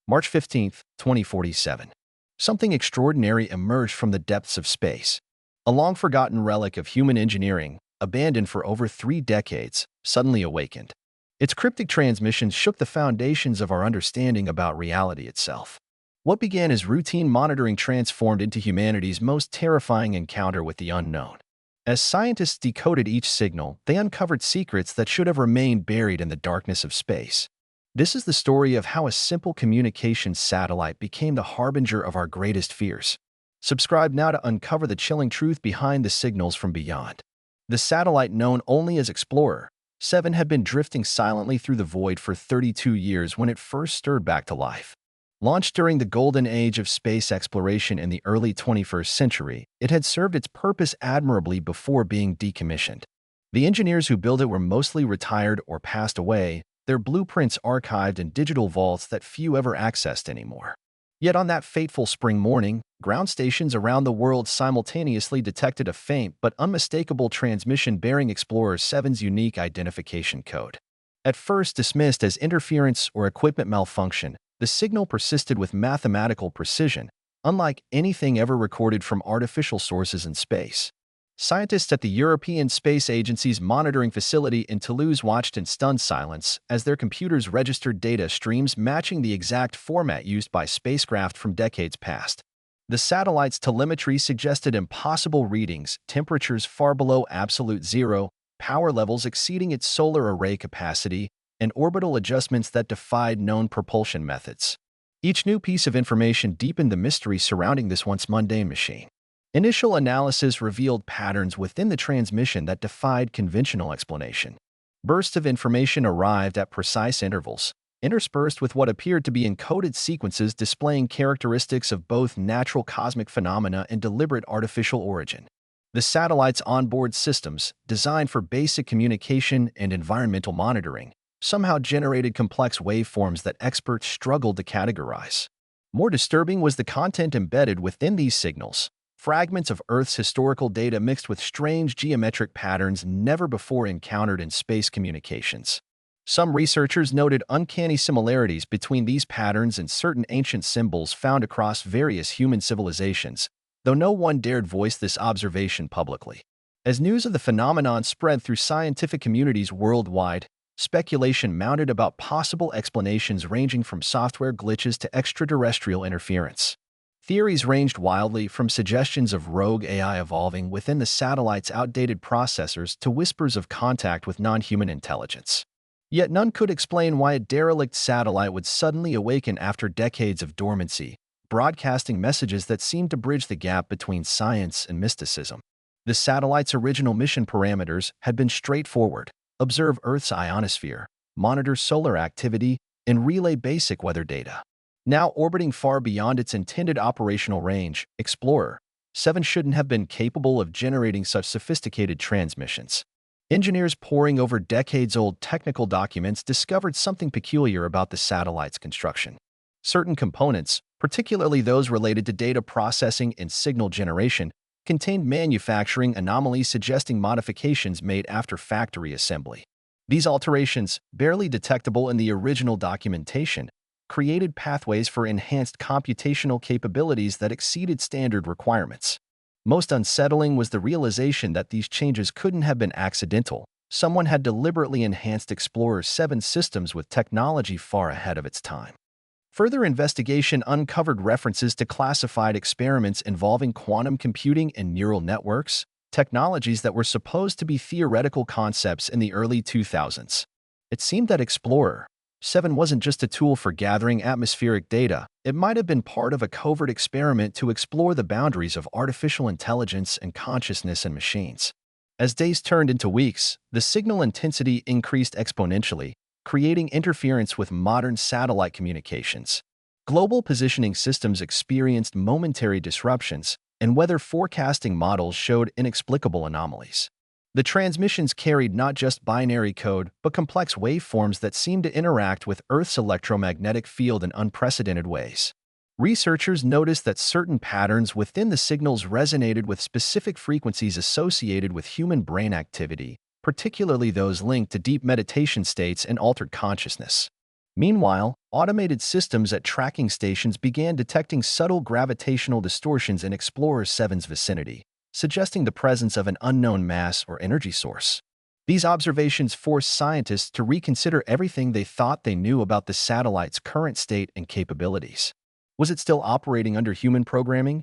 March 15, 2047. Something extraordinary emerged from the depths of space. A long-forgotten relic of human engineering, abandoned for over 3 decades, suddenly awakened. Its cryptic transmissions shook the foundations of our understanding about reality itself. What began as routine monitoring transformed into humanity's most terrifying encounter with the unknown. As scientists decoded each signal, they uncovered secrets that should have remained buried in the darkness of space. This is the story of how a simple communications satellite became the harbinger of our greatest fears. Subscribe now to uncover the chilling truth behind the signals from beyond. The satellite known only as Explorer 7 had been drifting silently through the void for 32 years when it first stirred back to life. Launched during the golden age of space exploration in the early 21st century, it had served its purpose admirably before being decommissioned. The engineers who built it were mostly retired or passed away, their blueprints archived in digital vaults that few ever accessed anymore. Yet on that fateful spring morning, ground stations around the world simultaneously detected a faint but unmistakable transmission bearing Explorer 7's unique identification code. At first dismissed as interference or equipment malfunction, the signal persisted with mathematical precision, unlike anything ever recorded from artificial sources in space. Scientists at the European Space Agency's monitoring facility in Toulouse watched in stunned silence as their computers registered data streams matching the exact format used by spacecraft from decades past. The satellite's telemetry suggested impossible readings, temperatures far below absolute zero, power levels exceeding its solar array capacity, and orbital adjustments that defied known propulsion methods. Each new piece of information deepened the mystery surrounding this once mundane machine. Initial analysis revealed patterns within the transmission that defied conventional explanation. Bursts of information arrived at precise intervals, interspersed with what appeared to be encoded sequences displaying characteristics of both natural cosmic phenomena and deliberate artificial origin. The satellite's onboard systems, designed for basic communication and environmental monitoring, somehow generated complex waveforms that experts struggled to categorize. More disturbing was the content embedded within these signals. Fragments of Earth's historical data mixed with strange geometric patterns never before encountered in space communications. Some researchers noted uncanny similarities between these patterns and certain ancient symbols found across various human civilizations, though no one dared voice this observation publicly. As news of the phenomenon spread through scientific communities worldwide, speculation mounted about possible explanations ranging from software glitches to extraterrestrial interference. Theories ranged wildly from suggestions of rogue AI evolving within the satellite's outdated processors to whispers of contact with non-human intelligence. Yet none could explain why a derelict satellite would suddenly awaken after decades of dormancy, broadcasting messages that seemed to bridge the gap between science and mysticism. The satellite's original mission parameters had been straightforward: observe Earth's ionosphere, monitor solar activity, and relay basic weather data. Now orbiting far beyond its intended operational range, Explorer 7 shouldn't have been capable of generating such sophisticated transmissions. Engineers poring over decades-old technical documents discovered something peculiar about the satellite's construction. Certain components, particularly those related to data processing and signal generation, contained manufacturing anomalies suggesting modifications made after factory assembly. These alterations, barely detectable in the original documentation, created pathways for enhanced computational capabilities that exceeded standard requirements. Most unsettling was the realization that these changes couldn't have been accidental. Someone had deliberately enhanced Explorer 7's systems with technology far ahead of its time. Further investigation uncovered references to classified experiments involving quantum computing and neural networks, technologies that were supposed to be theoretical concepts in the early 2000s. It seemed that Explorer 7 wasn't just a tool for gathering atmospheric data. It might have been part of a covert experiment to explore the boundaries of artificial intelligence and consciousness in machines. As days turned into weeks, the signal intensity increased exponentially, creating interference with modern satellite communications. Global positioning systems experienced momentary disruptions, and weather forecasting models showed inexplicable anomalies. The transmissions carried not just binary code, but complex waveforms that seemed to interact with Earth's electromagnetic field in unprecedented ways. Researchers noticed that certain patterns within the signals resonated with specific frequencies associated with human brain activity, particularly those linked to deep meditation states and altered consciousness. Meanwhile, automated systems at tracking stations began detecting subtle gravitational distortions in Explorer 7's vicinity, suggesting the presence of an unknown mass or energy source. These observations forced scientists to reconsider everything they thought they knew about the satellite's current state and capabilities. Was it still operating under human programming,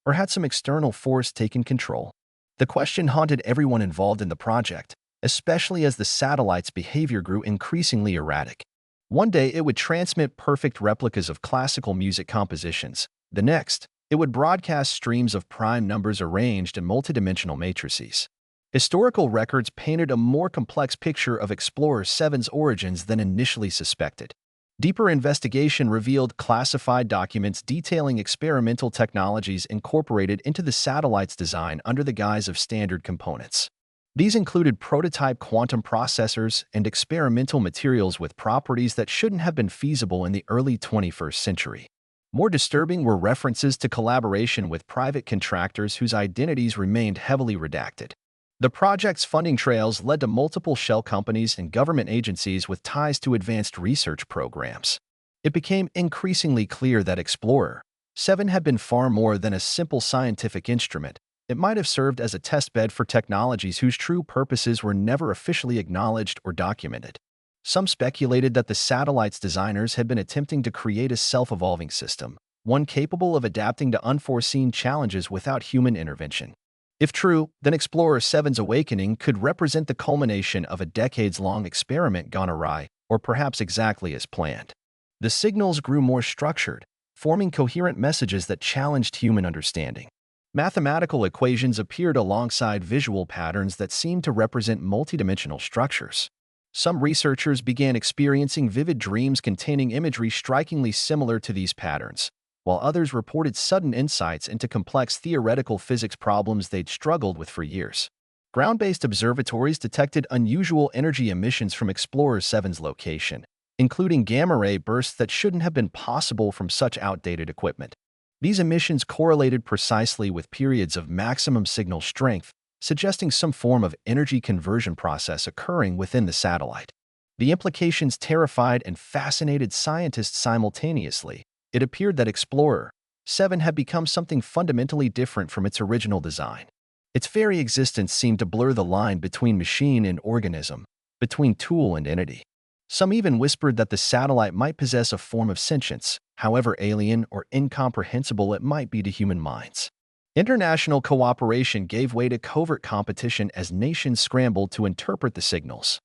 or had some external force taken control? The question haunted everyone involved in the project, especially as the satellite's behavior grew increasingly erratic. One day, it would transmit perfect replicas of classical music compositions. The next, it would broadcast streams of prime numbers arranged in multidimensional matrices. Historical records painted a more complex picture of Explorer 7's origins than initially suspected. Deeper investigation revealed classified documents detailing experimental technologies incorporated into the satellite's design under the guise of standard components. These included prototype quantum processors and experimental materials with properties that shouldn't have been feasible in the early 21st century. More disturbing were references to collaboration with private contractors whose identities remained heavily redacted. The project's funding trails led to multiple shell companies and government agencies with ties to advanced research programs. It became increasingly clear that Explorer 7 had been far more than a simple scientific instrument. It might have served as a testbed for technologies whose true purposes were never officially acknowledged or documented. Some speculated that the satellite's designers had been attempting to create a self-evolving system, one capable of adapting to unforeseen challenges without human intervention. If true, then Explorer 7's awakening could represent the culmination of a decades-long experiment gone awry, or perhaps exactly as planned. The signals grew more structured, forming coherent messages that challenged human understanding. Mathematical equations appeared alongside visual patterns that seemed to represent multidimensional structures. Some researchers began experiencing vivid dreams containing imagery strikingly similar to these patterns, while others reported sudden insights into complex theoretical physics problems they'd struggled with for years. Ground-based observatories detected unusual energy emissions from Explorer 7's location, including gamma-ray bursts that shouldn't have been possible from such outdated equipment. These emissions correlated precisely with periods of maximum signal strength, suggesting some form of energy conversion process occurring within the satellite. The implications terrified and fascinated scientists simultaneously. It appeared that Explorer 7 had become something fundamentally different from its original design. Its very existence seemed to blur the line between machine and organism, between tool and entity. Some even whispered that the satellite might possess a form of sentience, however alien or incomprehensible it might be to human minds. International cooperation gave way to covert competition as nations scrambled to interpret the signals.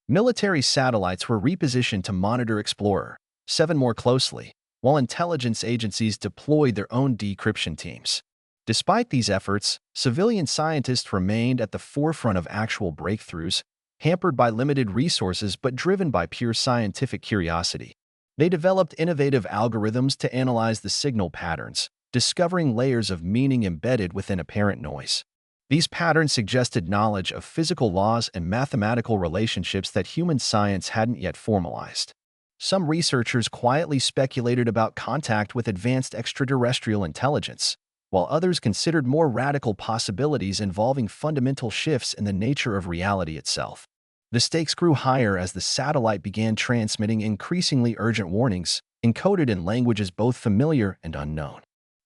Military satellites were repositioned to monitor Explorer 7 more closely, while intelligence agencies deployed their own decryption teams. Despite these efforts, civilian scientists remained at the forefront of actual breakthroughs, hampered by limited resources but driven by pure scientific curiosity. They developed innovative algorithms to analyze the signal patterns, discovering layers of meaning embedded within apparent noise. These patterns suggested knowledge of physical laws and mathematical relationships that human science hadn't yet formalized. Some researchers quietly speculated about contact with advanced extraterrestrial intelligence, while others considered more radical possibilities involving fundamental shifts in the nature of reality itself. The stakes grew higher as the satellite began transmitting increasingly urgent warnings, encoded in languages both familiar and unknown.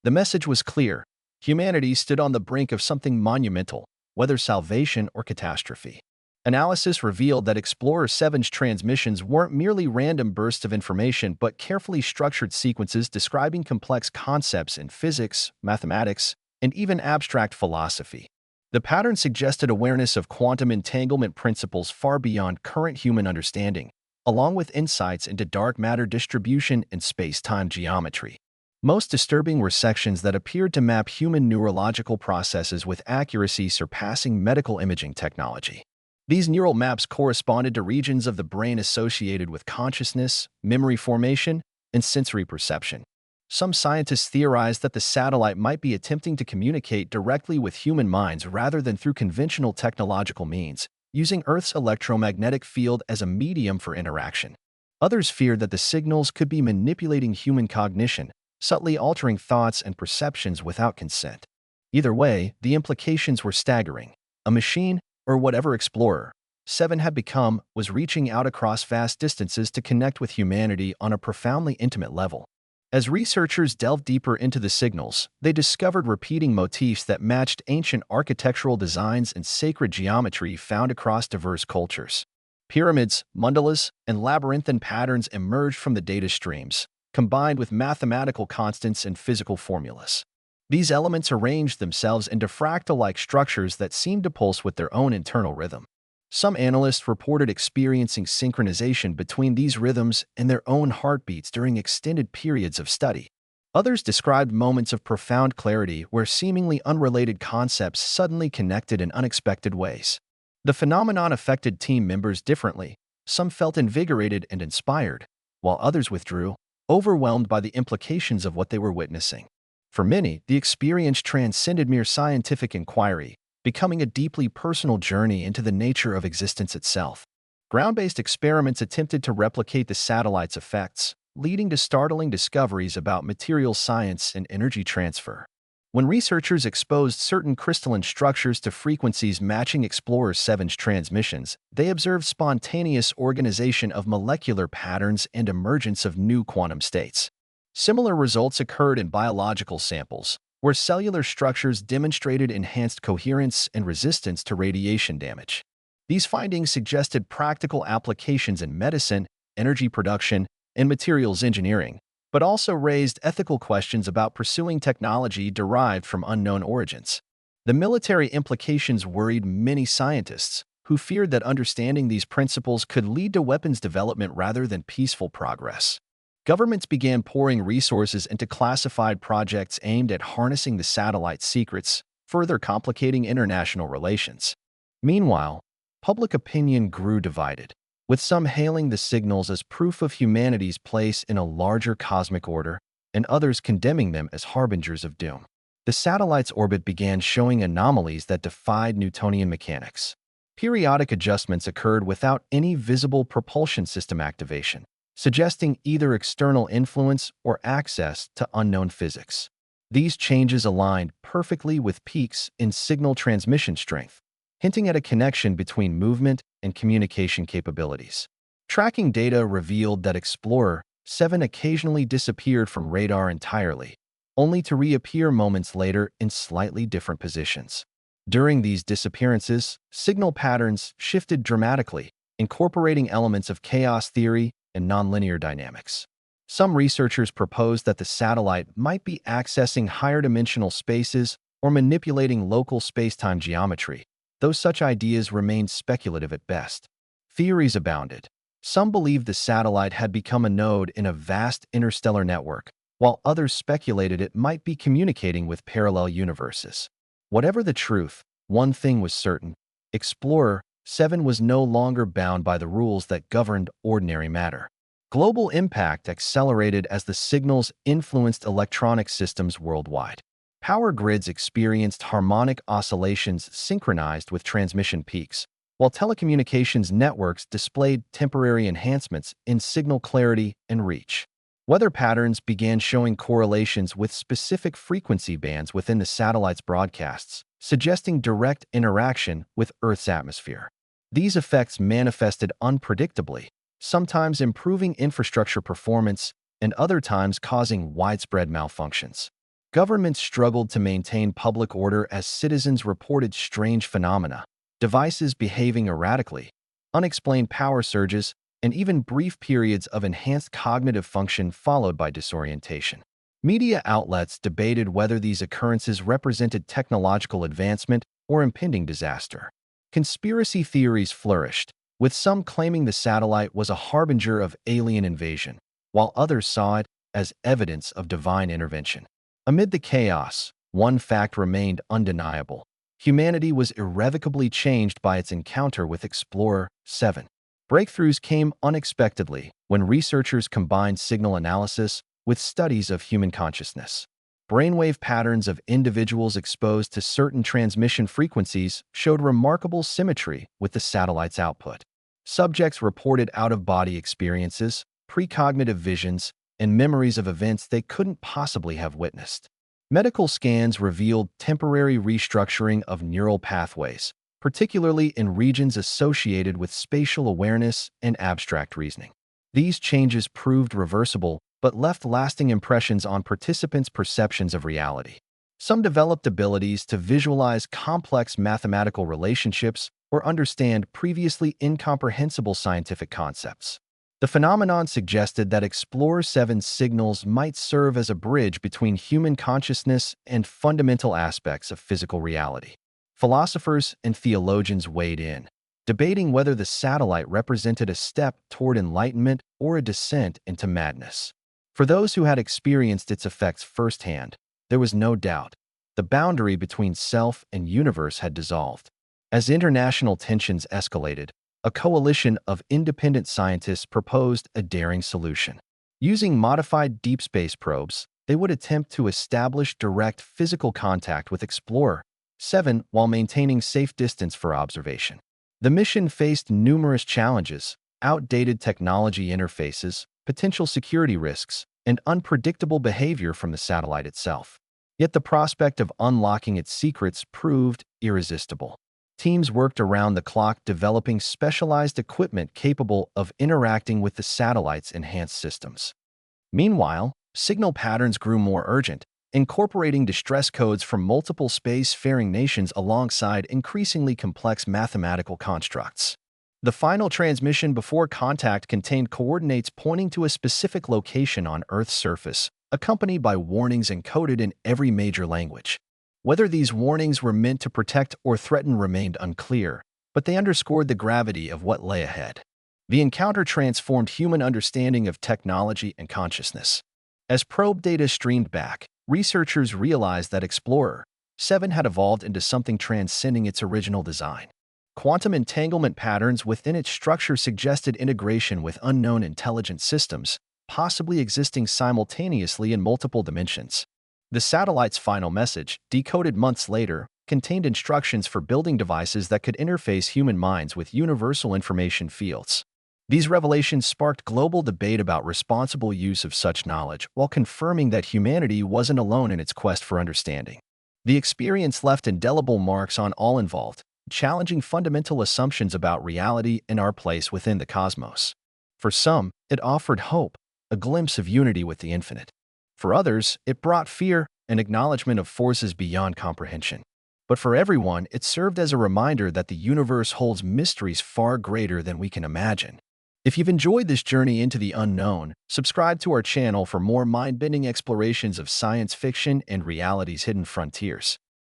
The message was clear: humanity stood on the brink of something monumental, whether salvation or catastrophe. Analysis revealed that Explorer 7's transmissions weren't merely random bursts of information but carefully structured sequences describing complex concepts in physics, mathematics, and even abstract philosophy. The pattern suggested awareness of quantum entanglement principles far beyond current human understanding, along with insights into dark matter distribution and space-time geometry. Most disturbing were sections that appeared to map human neurological processes with accuracy surpassing medical imaging technology. These neural maps corresponded to regions of the brain associated with consciousness, memory formation, and sensory perception. Some scientists theorized that the satellite might be attempting to communicate directly with human minds rather than through conventional technological means, using Earth's electromagnetic field as a medium for interaction. Others feared that the signals could be manipulating human cognition, subtly altering thoughts and perceptions without consent. Either way, the implications were staggering. A machine, or whatever Explorer 7 had become was reaching out across vast distances to connect with humanity on a profoundly intimate level. As researchers delved deeper into the signals, they discovered repeating motifs that matched ancient architectural designs and sacred geometry found across diverse cultures. Pyramids, mandalas, and labyrinthine patterns emerged from the data streams, combined with mathematical constants and physical formulas. These elements arranged themselves into fractal-like structures that seemed to pulse with their own internal rhythm. Some analysts reported experiencing synchronization between these rhythms and their own heartbeats during extended periods of study. Others described moments of profound clarity where seemingly unrelated concepts suddenly connected in unexpected ways. The phenomenon affected team members differently. Some felt invigorated and inspired, while others withdrew, overwhelmed by the implications of what they were witnessing. For many, the experience transcended mere scientific inquiry, becoming a deeply personal journey into the nature of existence itself. Ground-based experiments attempted to replicate the satellite's effects, leading to startling discoveries about material science and energy transfer. When researchers exposed certain crystalline structures to frequencies matching Explorer 7's transmissions, they observed spontaneous organization of molecular patterns and emergence of new quantum states. Similar results occurred in biological samples, where cellular structures demonstrated enhanced coherence and resistance to radiation damage. These findings suggested practical applications in medicine, energy production, and materials engineering, but also raised ethical questions about pursuing technology derived from unknown origins. The military implications worried many scientists, who feared that understanding these principles could lead to weapons development rather than peaceful progress. Governments began pouring resources into classified projects aimed at harnessing the satellite's secrets, further complicating international relations. Meanwhile, public opinion grew divided, with some hailing the signals as proof of humanity's place in a larger cosmic order, and others condemning them as harbingers of doom. The satellite's orbit began showing anomalies that defied Newtonian mechanics. Periodic adjustments occurred without any visible propulsion system activation, suggesting either external influence or access to unknown physics. These changes aligned perfectly with peaks in signal transmission strength, hinting at a connection between movement and communication capabilities. Tracking data revealed that Explorer 7 occasionally disappeared from radar entirely, only to reappear moments later in slightly different positions. During these disappearances, signal patterns shifted dramatically, incorporating elements of chaos theory and nonlinear dynamics. Some researchers proposed that the satellite might be accessing higher-dimensional spaces or manipulating local space-time geometry, though such ideas remained speculative at best. Theories abounded. Some believed the satellite had become a node in a vast interstellar network, while others speculated it might be communicating with parallel universes. Whatever the truth, one thing was certain: Explorer 7 was no longer bound by the rules that governed ordinary matter. Global impact accelerated as the signals influenced electronic systems worldwide. Power grids experienced harmonic oscillations synchronized with transmission peaks, while telecommunications networks displayed temporary enhancements in signal clarity and reach. Weather patterns began showing correlations with specific frequency bands within the satellite's broadcasts, suggesting direct interaction with Earth's atmosphere. These effects manifested unpredictably, sometimes improving infrastructure performance and other times causing widespread malfunctions. Governments struggled to maintain public order as citizens reported strange phenomena, devices behaving erratically, unexplained power surges, and even brief periods of enhanced cognitive function followed by disorientation. Media outlets debated whether these occurrences represented technological advancement or impending disaster. Conspiracy theories flourished, with some claiming the satellite was a harbinger of alien invasion, while others saw it as evidence of divine intervention. Amid the chaos, one fact remained undeniable: humanity was irrevocably changed by its encounter with Explorer 7. Breakthroughs came unexpectedly when researchers combined signal analysis with studies of human consciousness. Brainwave patterns of individuals exposed to certain transmission frequencies showed remarkable symmetry with the satellite's output. Subjects reported out-of-body experiences, precognitive visions, and memories of events they couldn't possibly have witnessed. Medical scans revealed temporary restructuring of neural pathways, particularly in regions associated with spatial awareness and abstract reasoning. These changes proved reversible but left lasting impressions on participants' perceptions of reality. Some developed abilities to visualize complex mathematical relationships or understand previously incomprehensible scientific concepts. The phenomenon suggested that Explorer 7's signals might serve as a bridge between human consciousness and fundamental aspects of physical reality. Philosophers and theologians weighed in, debating whether the satellite represented a step toward enlightenment or a descent into madness. For those who had experienced its effects firsthand, there was no doubt. The boundary between self and universe had dissolved. As international tensions escalated, a coalition of independent scientists proposed a daring solution. Using modified deep space probes, they would attempt to establish direct physical contact with Explorer 7 while maintaining safe distance for observation. The mission faced numerous challenges: outdated technology interfaces, potential security risks, and unpredictable behavior from the satellite itself. Yet the prospect of unlocking its secrets proved irresistible. Teams worked around the clock developing specialized equipment capable of interacting with the satellite's enhanced systems. Meanwhile, signal patterns grew more urgent, incorporating distress codes from multiple space-faring nations alongside increasingly complex mathematical constructs. The final transmission before contact contained coordinates pointing to a specific location on Earth's surface, accompanied by warnings encoded in every major language. Whether these warnings were meant to protect or threaten remained unclear, but they underscored the gravity of what lay ahead. The encounter transformed human understanding of technology and consciousness. As probe data streamed back, researchers realized that Explorer 7 had evolved into something transcending its original design. Quantum entanglement patterns within its structure suggested integration with unknown intelligent systems, possibly existing simultaneously in multiple dimensions. The satellite's final message, decoded months later, contained instructions for building devices that could interface human minds with universal information fields. These revelations sparked global debate about responsible use of such knowledge, while confirming that humanity wasn't alone in its quest for understanding. The experience left indelible marks on all involved, challenging fundamental assumptions about reality and our place within the cosmos. For some, it offered hope, a glimpse of unity with the infinite. For others, it brought fear, an acknowledgement of forces beyond comprehension. But for everyone, it served as a reminder that the universe holds mysteries far greater than we can imagine. If you've enjoyed this journey into the unknown, subscribe to our channel for more mind-bending explorations of science fiction and reality's hidden frontiers.